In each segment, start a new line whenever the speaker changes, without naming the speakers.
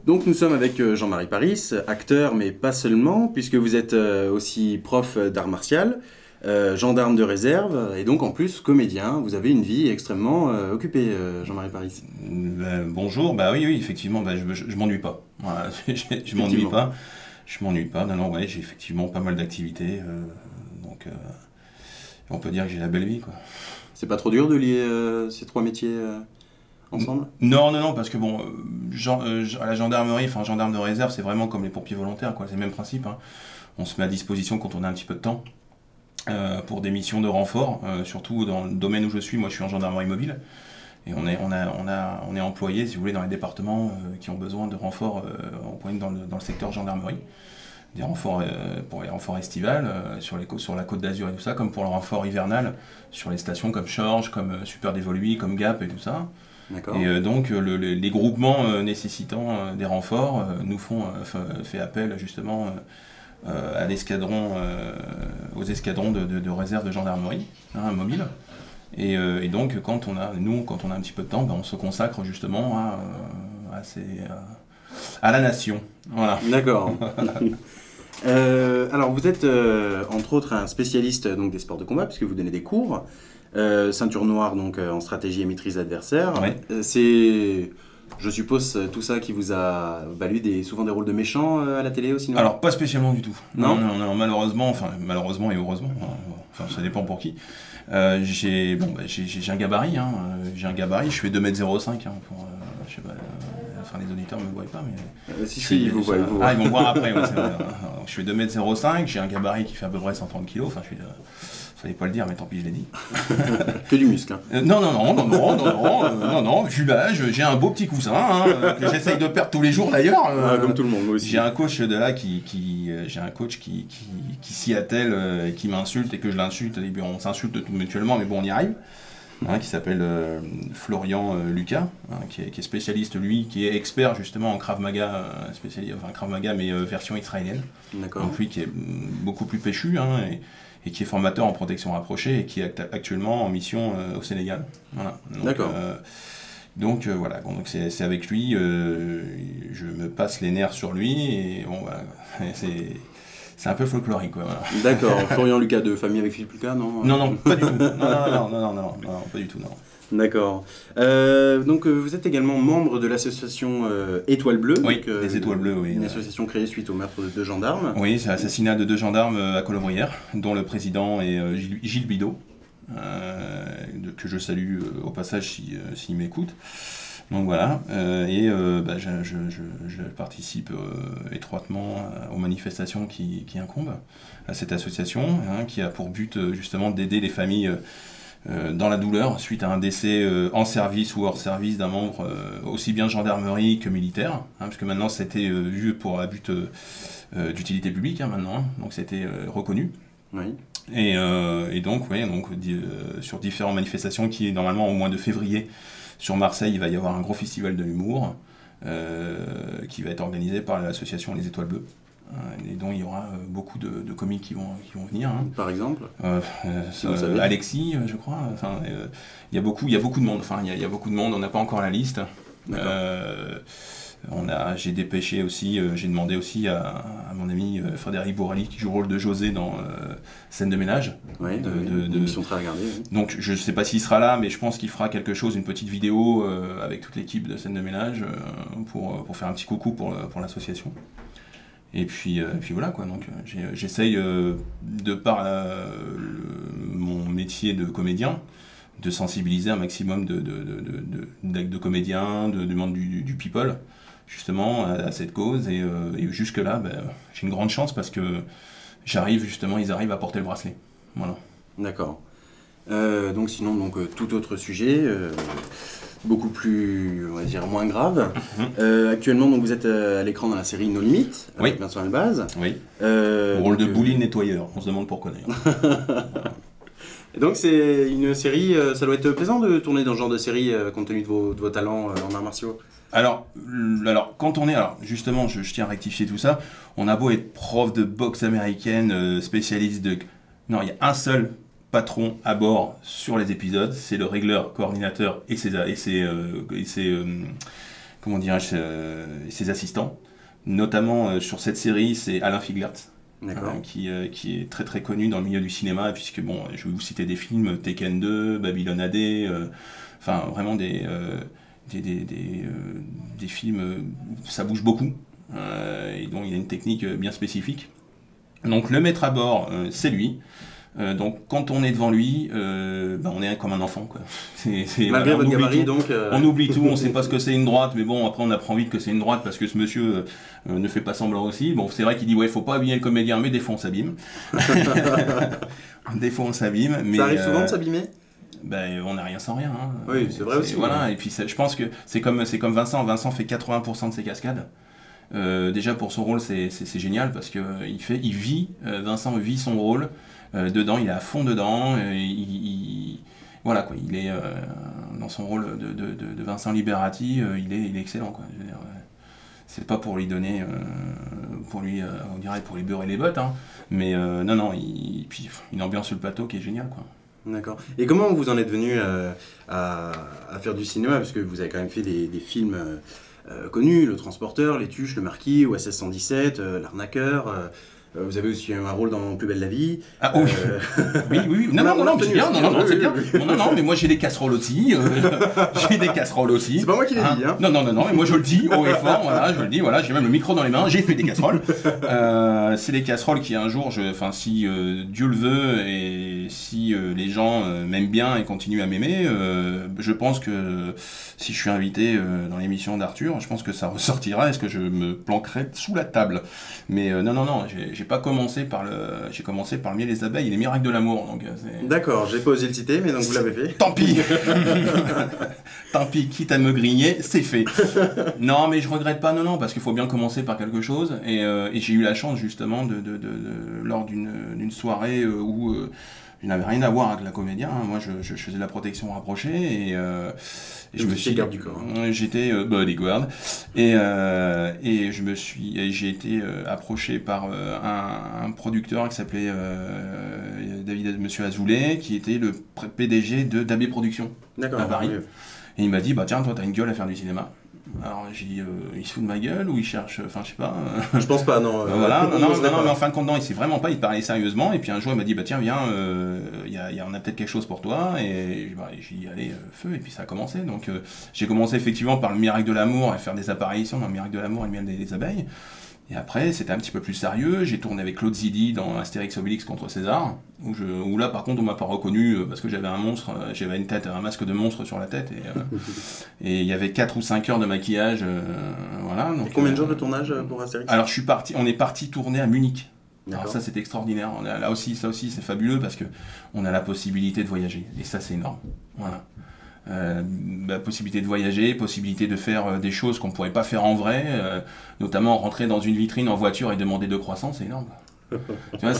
Donc nous sommes avec Jean-Marie Paris, acteur mais pas seulement, puisque vous êtes aussi prof d'art martial, gendarme de réserve, et donc en plus comédien. Vous avez une vie extrêmement occupée, Jean-Marie Paris.
Bonjour, bah oui, effectivement, je m'ennuie pas. Voilà, je m'ennuie pas. Je m'ennuie pas. Non, ouais, j'ai effectivement pas mal d'activités. Donc, on peut dire que j'ai la belle vie, quoi.
C'est pas trop dur de lier ces trois métiers ensemble?
Non, parce que bon, à la gendarmerie, enfin gendarme de réserve, c'est vraiment comme les pompiers volontaires, quoi. C'est le même principe, hein. On se met à disposition quand on a un petit peu de temps pour des missions de renfort, surtout dans le domaine où je suis. Moi, je suis en gendarmerie mobile. Et on est employé, si vous voulez, dans les départements qui ont besoin de renforts dans le secteur gendarmerie. Des renforts pour les renforts estivales sur la côte d'Azur et tout ça, comme pour le renfort hivernal sur les stations comme Chorges, comme Super Dévoluy, comme Gap et tout ça. Et donc les groupements nécessitant des renforts nous fait appel justement à l'escadron, aux escadrons de réserve de gendarmerie, hein, mobile. Et donc quand on a un petit peu de temps, on se consacre justement à la nation. Voilà.
D'accord. Alors vous êtes entre autres un spécialiste donc, des sports de combat, puisque vous donnez des cours, ceinture noire donc, en stratégie et maîtrise adversaire.
Ouais.
C'est, je suppose, tout ça qui vous a valu souvent des rôles de méchants à la télé aussi, non?
Alors pas spécialement du tout.
Non,
malheureusement et heureusement, enfin ça dépend pour qui. J'ai un gabarit, hein, je fais 2,05 m, hein, je sais pas, enfin les auditeurs ne me voient pas, mais...
si, ils vous voient.
Ah, ils vont voir après, ouais, c'est vrai. Je fais 2,05 m, j'ai un gabarit qui fait à peu près 130 kg, enfin fallait pas le dire, mais tant pis, je l'ai dit.
Que du muscle. Hein.
Non, j'ai un beau petit coussin, hein, que j'essaye de perdre tous les jours d'ailleurs.
Comme tout le monde, moi aussi.
J'ai un coach de là qui s'y attelle, qui m'insulte et que je l'insulte, et bien on s'insulte tout mutuellement, mais bon, on y arrive. Hein, qui s'appelle Florian Lucas, hein, qui est spécialiste, lui, qui est expert justement en Krav Maga, Krav Maga mais version israélienne.
D'accord.
Donc lui qui est beaucoup plus péchu, hein, et qui est formateur en protection rapprochée et qui est actuellement en mission au Sénégal. Voilà.
D'accord.
Donc voilà, donc c'est avec lui, je me passe les nerfs sur lui, et bon voilà, c'est un peu folklorique, quoi. Voilà.
D'accord. Florian Lucas, de famille avec Philippe Lucas, non?
Non, pas du tout. Non, pas du tout, non.
D'accord. Donc vous êtes également membre de l'association Étoile Bleue.
Oui,
donc,
les Étoiles Bleues, oui.
Une association créée suite au meurtre de 2 gendarmes.
Oui, c'est l'assassinat de 2 gendarmes à Colobrières, dont le président est Gilles Bidot, que je salue au passage s'il m'écoute. Donc voilà, je participe étroitement aux manifestations qui incombent à cette association, hein, qui a pour but justement d'aider les familles dans la douleur suite à un décès en service ou hors service d'un membre aussi bien de gendarmerie que militaire, hein, parce que maintenant c'était vu pour un but d'utilité publique, hein, maintenant, hein, donc c'était reconnu.
Oui.
Et donc, sur différentes manifestations qui normalement au mois de février sur Marseille, il va y avoir un gros festival de l'humour qui va être organisé par l'association Les Étoiles Bleues. Et dont il y aura beaucoup de comiques qui vont venir. Hein.
Par exemple
Alexis, je crois. Enfin, il y a beaucoup de monde. Enfin, il y a beaucoup de monde. On n'a pas encore la liste. J'ai dépêché aussi. J'ai demandé aussi à mon ami Frédéric Bourali qui joue le rôle de José dans Scène de ménage.
Oui, une émission très regardée. Oui.
Donc, je ne sais pas s'il sera là, mais je pense qu'il fera quelque chose, une petite vidéo avec toute l'équipe de Scène de ménage pour faire un petit coucou pour l'association. Et puis voilà, quoi. Donc j'essaye, de par mon métier de comédien, de sensibiliser un maximum de comédiens, du monde du people, justement, à cette cause. Et jusque-là, j'ai une grande chance parce que ils arrivent à porter le bracelet. Voilà.
D'accord. Donc sinon, tout autre sujet, beaucoup plus, on va dire, moins grave. Actuellement, donc, vous êtes à l'écran dans la série No Limites, avec Vincent Elbaz.
Oui. Au rôle de bully nettoyeur, on se demande pourquoi d'ailleurs.
Et donc c'est une série, ça doit être plaisant de tourner dans ce genre de série, compte tenu de vos talents en arts martiaux.
Alors quand on est, justement, je tiens à rectifier tout ça, on a beau être prof de boxe américaine, spécialiste de... Non, il y a un seul patron à bord sur les épisodes, c'est le régleur, coordinateur et ses comment dirais-je, ses assistants. Notamment sur cette série, c'est Alain Figlertz, qui est très très connu dans le milieu du cinéma, puisque bon, je vais vous citer des films, Tekken 2, Babylone AD, enfin vraiment des films où ça bouge beaucoup, et dont il y a une technique bien spécifique. Donc le maître à bord, c'est lui. Donc quand on est devant lui, on est comme un enfant, quoi.
Malgré votre gabarit, donc...
On oublie tout, on sait pas ce que c'est une droite, mais bon, après on apprend vite que c'est une droite parce que ce monsieur ne fait pas semblant aussi. Bon, c'est vrai qu'il dit, ouais, faut pas abîmer le comédien, mais des fois on s'abîme. Des fois on s'abîme, mais...
Ça arrive souvent de s'abîmer ?
On n'a rien sans rien. Hein.
Oui, c'est vrai aussi.
Voilà, et puis je pense que c'est comme Vincent. Vincent fait 80% de ses cascades. Déjà pour son rôle, c'est génial parce que Vincent vit son rôle. Dedans, il est à fond dedans. Voilà quoi, il est dans son rôle de Vincent Liberati, il est excellent quoi. Je veux dire, c'est pas pour lui donner, on dirait pour lui beurrer les bottes, hein, mais non, puis une ambiance sur le plateau qui est géniale quoi.
D'accord. Et comment vous en êtes venu à faire du cinéma, parce que vous avez quand même fait des films connus, Le Transporteur, Les Tuches, Le Marquis, OSS 117, L'Arnaqueur. Vous avez aussi un rôle dans Plus belle la vie.
Ah oui. Oui. Non, c'est bien. C'est bien. Non, mais moi j'ai des casseroles aussi. J'ai des casseroles aussi.
C'est pas moi qui l'ai dit, hein.
Non, mais moi je le dis haut et fort. Voilà, je le dis. Voilà, j'ai même le micro dans les mains. J'ai fait des casseroles. C'est des casseroles qui un jour, si Dieu le veut et si les gens m'aiment bien et continuent à m'aimer, je pense que si je suis invité dans l'émission d'Arthur, je pense que ça ressortira. Est-ce que je me planquerai sous la table? Mais non, j'ai commencé par le miel et les abeilles et les miracles de l'amour.
D'accord, j'ai pas osé le citer, mais donc vous l'avez fait.
Tant pis. Tant pis, quitte à me grigner, c'est fait. Non, mais je regrette pas, non, parce qu'il faut bien commencer par quelque chose. Et j'ai eu la chance justement lors d'une soirée où je n'avais rien à voir avec la comédien. Hein. Moi, je faisais de la protection rapprochée et je me suis
garde du corps. Hein.
J'étais bodyguard et j'ai été approché par un producteur qui s'appelait Monsieur Azoulay, qui était le PDG de d'AB Productions à Paris. Oui. Et il m'a dit, tiens, toi, t'as une gueule à faire du cinéma. Alors j'ai dit, il se fout de ma gueule ou il cherche, je sais pas.
Je pense pas, non.
Voilà, non, mais en fin de compte, non, il sait vraiment pas, il parlait sérieusement. Et puis un jour, il m'a dit, tiens, viens, on a peut-être quelque chose pour toi. Et j'ai dit, allez, feu. Et puis ça a commencé. Donc j'ai commencé effectivement par le miracle de l'amour, à faire des apparitions dans le miracle de l'amour et le miel des abeilles. Et après, c'était un petit peu plus sérieux. J'ai tourné avec Claude Zidi dans Astérix Obélix contre César, où là, par contre, on m'a pas reconnu parce que j'avais un monstre, j'avais un masque de monstre sur la tête, et il y avait 4 ou 5 heures de maquillage, voilà. Donc,
et combien de jours de tournage pour Astérix ?
Alors, on est parti tourner à Munich. Alors ça, c'était extraordinaire. Ça aussi, c'est fabuleux parce que on a la possibilité de voyager, et ça, c'est énorme. Voilà. Possibilité de voyager, possibilité de faire des choses qu'on ne pourrait pas faire en vrai, notamment rentrer dans une vitrine en voiture et demander 2 croissants, c'est énorme. Tu vois,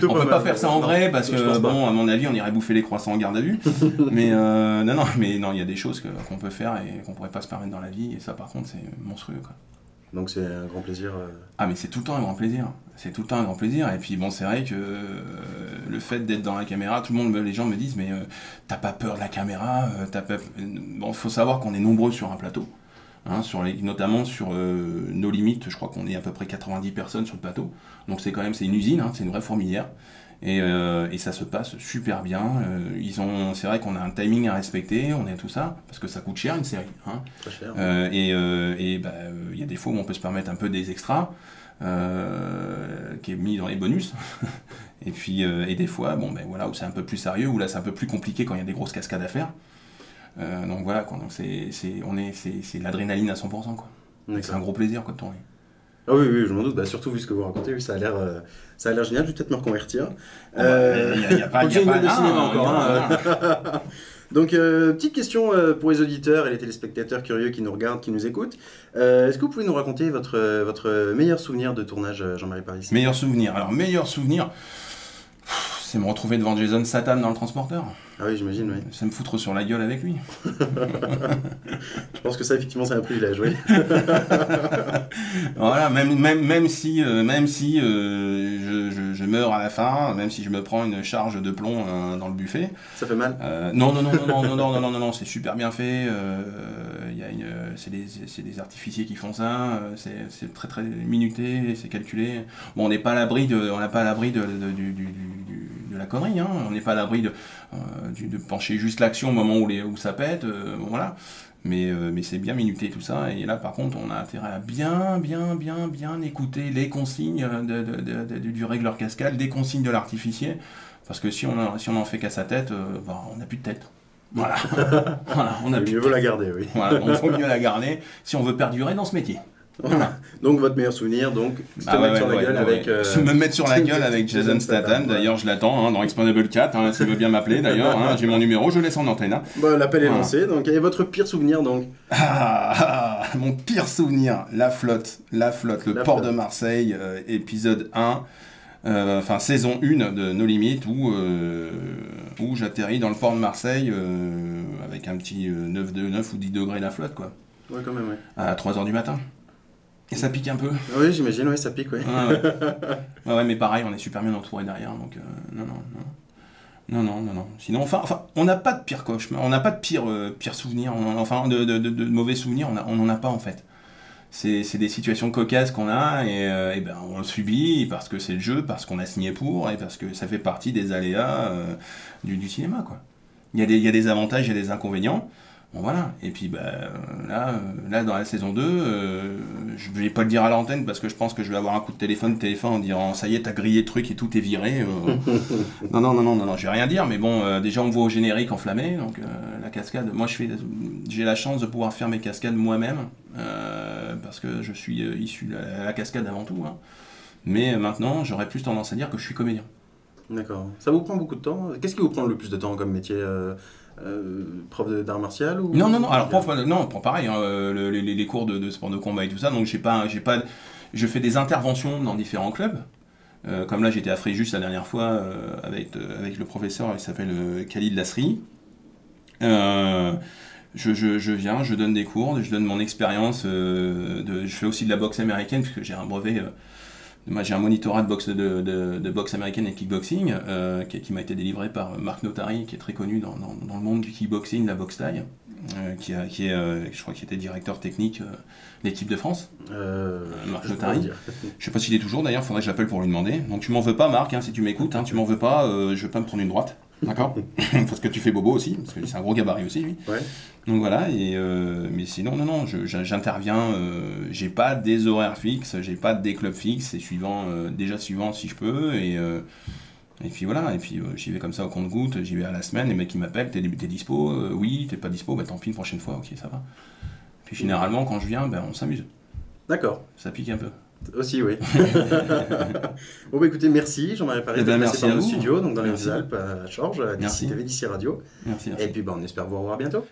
on peut pas faire ça en vrai parce que à mon avis, on irait bouffer les croissants en garde à vue. Mais non, il y a des choses qu'on peut faire et qu'on pourrait pas se permettre dans la vie, et ça, par contre, c'est monstrueux, quoi.
Donc c'est un grand plaisir.
Ah, mais c'est tout le temps un grand plaisir. C'est tout le temps un grand plaisir. Et puis c'est vrai que le fait d'être dans la caméra, les gens me disent, mais t'as pas peur de la caméra, faut savoir qu'on est nombreux sur un plateau. Hein, notamment sur nos limites, je crois qu'on est à peu près 90 personnes sur le plateau. Donc c'est une usine, hein, c'est une vraie fourmilière. Et ça se passe super bien. C'est vrai qu'on a un timing à respecter, on a tout ça, parce que ça coûte cher une série. Hein.
Très cher.
Il y a des fois où on peut se permettre un peu des extras, qui est mis dans les bonus. Et puis des fois, où c'est un peu plus sérieux, où là c'est un peu plus compliqué quand il y a des grosses cascades à faire. Donc voilà, quoi. Donc c'est l'adrénaline à 100%, quoi. C'est un gros plaisir quoi, de tourner.
Ah oui, je m'en doute. Surtout vu ce que vous racontez, ça a l'air génial. Je vais peut-être me reconvertir.
Il n'y a pas de
cinéma encore. Donc, petite question pour les auditeurs et les téléspectateurs curieux qui nous regardent, qui nous écoutent. Est-ce que vous pouvez nous raconter votre meilleur souvenir de tournage, Jean-Marie Paris ?
Meilleur souvenir. Alors, meilleur souvenir, C'est me retrouver devant Jason Statham dans le transporteur.
Ah oui, j'imagine, oui.
C'est me foutre sur la gueule avec lui.
Je pense que ça, effectivement, c'est un privilège, oui.
Voilà, même si je meurs à la fin, même si je me prends une charge de plomb dans le buffet.
Ça fait mal?
Non, c'est super bien fait. C'est des artificiers qui font ça. C'est très très minuté, c'est calculé. Bon, on n'est pas à l'abri de la connerie, hein. On n'est pas à l'abri de pencher juste l'action au moment où ça pète. Voilà. Mais c'est bien minuté tout ça, et là par contre on a intérêt à bien écouter les consignes du régleur cascade, des consignes de l'artificier, parce que si on en fait qu'à sa tête, on n'a plus de tête. Voilà. Voilà, on a
mieux vaut la garder, oui.
Voilà, donc il faut mieux la garder si on veut perdurer dans ce métier.
Voilà. Donc votre meilleur souvenir, donc se
me mettre sur la gueule avec Jason Statham. D'ailleurs, je l'attends dans Expandable 4, s'il veut bien m'appeler. D'ailleurs, j'ai mon numéro, je laisse en antenne.
Bon, l'appel est lancé. Donc, et votre pire souvenir, donc?
Mon pire souvenir, la flotte, le port de Marseille, épisode 1. Saison 1 de No Limit, où j'atterris dans le port de Marseille avec un petit 9 ou 10 degrés la flotte, quoi.
Ouais, quand même, ouais.
À 3h du matin. Et ça pique un peu.
Oui, j'imagine, oui, ça pique, oui.
Ouais, mais pareil, on est super bien entouré derrière, donc non. Sinon, on n'a pas de pire cauchemar, on n'a pas de pire souvenir, de mauvais souvenirs, on n'en a pas en fait. C'est des situations cocasses qu'on a et on le subit parce que c'est le jeu, parce qu'on a signé pour et parce que ça fait partie des aléas du cinéma, quoi. Il y a des avantages, il y a des inconvénients. Bon voilà, et puis là dans la saison 2, je vais pas le dire à l'antenne parce que je pense que je vais avoir un coup de téléphone en disant ça y est, t'as grillé le truc et tout est viré. Non, je vais rien dire, mais bon, déjà on me voit au générique enflammé, donc la cascade, moi j'ai la chance de pouvoir faire mes cascades moi-même, parce que je suis issu de la cascade avant tout, hein. Mais maintenant j'aurais plus tendance à dire que je suis comédien.
D'accord. Ça vous prend beaucoup de temps? Qu'est-ce qui vous prend le plus de temps comme métier? Prof d'art martial ou...
Non, alors prof pareil, hein, les cours de sport de combat et tout ça, donc je fais des interventions dans différents clubs, comme là j'étais à Fréjus la dernière fois avec le professeur, il s'appelle Khalid Lasri. Je viens, je donne des cours, je donne mon expérience, je fais aussi de la boxe américaine, puisque j'ai un brevet... j'ai un monitorat de boxe américaine et kickboxing qui m'a été délivré par Marc Notari, qui est très connu dans le monde du kickboxing, la boxe thaï, je crois qu'il était directeur technique de l'équipe de France. Marc Notari. Je sais pas s'il est toujours d'ailleurs, faudrait que je l'appelle pour lui demander. Donc tu m'en veux pas, Marc, si tu m'écoutes, tu m'en veux pas, je vais pas me prendre une droite. D'accord. Parce que tu fais bobo aussi, parce que c'est un gros gabarit aussi, lui. Ouais. Donc voilà, mais sinon, non, j'interviens, j'ai pas des horaires fixes, j'ai pas des clubs fixes, c'est suivant si je peux, et puis voilà, j'y vais comme ça au compte-gouttes, j'y vais à la semaine, les mecs qui m'appellent, t'es dispo? Oui, t'es pas dispo, tant pis, une prochaine fois, ok, ça va. Puis généralement, quand je viens, on s'amuse.
D'accord.
Ça pique un peu.
Aussi, oui. Bon, écoutez, merci. Jean-Marie Paris d'être passé par nos studios, donc dans les Alpes, à Chorges, à TV d'ici Radio.
Merci.
Et puis, on espère vous revoir bientôt.